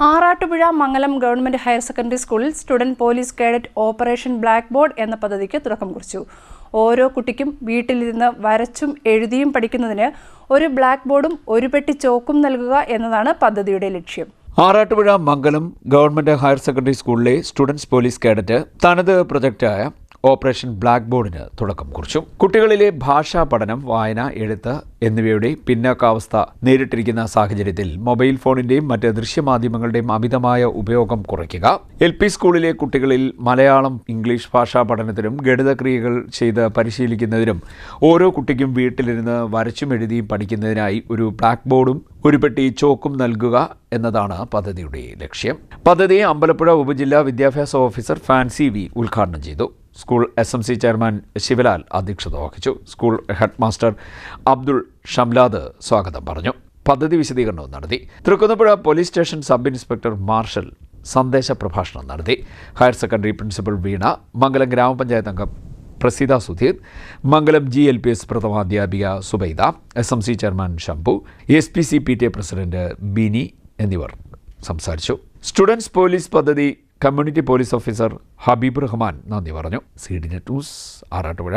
ആറാട്ടുപുഴ മംഗലം government higher secondary സ്കൂളിൽ student police cadet operation black board എന്ന പദ്ധതിക്ക് തുടക്കം കുറിച്ചു. ഓരോ കുട്ടിക്കും വീട്ടിലിരുന്ന് വരച്ചും എഴുതിയും പഠിക്കുന്നതിന് ഒരു ബ്ലാക്ക് ബോർഡും ഒരു പെട്ടി ചോക്കും നൽകുക എന്നതാണ് പദ്ധതിയുടെ ലക്ഷ്യം. ആറാട്ടുപുഴ മംഗലം ഗവൺമെന്റ് ഹയർ സെക്കൻഡറി സ്കൂളിലെ സ്റ്റുഡൻസ് പോലീസ് കേഡറ്റ് തനത് പ്രൊജക്റ്റായ ഓപ്പറേഷൻ ബ്ലാക്ക് ബോർഡിന് തുടക്കം കുറിച്ചു. കുട്ടികളിലെ ഭാഷാ പഠനം, വായന, എഴുത്ത് എന്നിവയുടെ പിന്നാക്കാവസ്ഥ നേരിട്ടിരിക്കുന്ന സാഹചര്യത്തിൽ മൊബൈൽ ഫോണിന്റെയും മറ്റ് ദൃശ്യമാധ്യമങ്ങളുടെയും അമിതമായ ഉപയോഗം കുറയ്ക്കുക, LP സ്കൂളിലെ കുട്ടികളിൽ മലയാളം, ഇംഗ്ലീഷ് ഭാഷാ പഠനത്തിനും ഗണിതക്രിയകൾ ചെയ്ത് പരിശീലിക്കുന്നതിനും ഓരോ കുട്ടിക്കും വീട്ടിലിരുന്ന് വരച്ചും എഴുതിയും പഠിക്കുന്നതിനായി ഒരു ബ്ലാക്ക് ബോർഡും ഒരു പെട്ടി ചോക്കും നൽകുക എന്നതാണ് പദ്ധതിയുടെ ലക്ഷ്യം. പദ്ധതി അമ്പലപ്പുഴ ഉപജില്ലാ വിദ്യാഭ്യാസ ഓഫീസർ ഫാൻസി വി ഉദ്ഘാടനം ചെയ്തു. സ്കൂൾ SMC ചെയർമാൻ ശിവലാൽ അധ്യക്ഷത വഹിച്ചു. School head master Abdul Shamlad സ്വാഗതം പറഞ്ഞു. പദ്ധതി വിശദീകരണവും നടത്തി. Thrikkunnappuzha police station sub inspector Marshal സന്ദേശ പ്രഭാഷണം നടത്തി. Higher secondary principal Veena, Mangalam ഗ്രാമപഞ്ചായത്ത് അംഗം പ്രസീത സുധീർ, മംഗലം GLPS പ്രഥമാധ്യാപിക Subaida, SMC chairman Shambhu, SPC PTA president Bini എന്നിവർ സംസാരിച്ചു. സ്റ്റുഡൻസ് പോലീസ് പദ്ധതി community police officer Habeeb Rahman നന്ദി പറഞ്ഞു. CDNet news, Arattupuzha.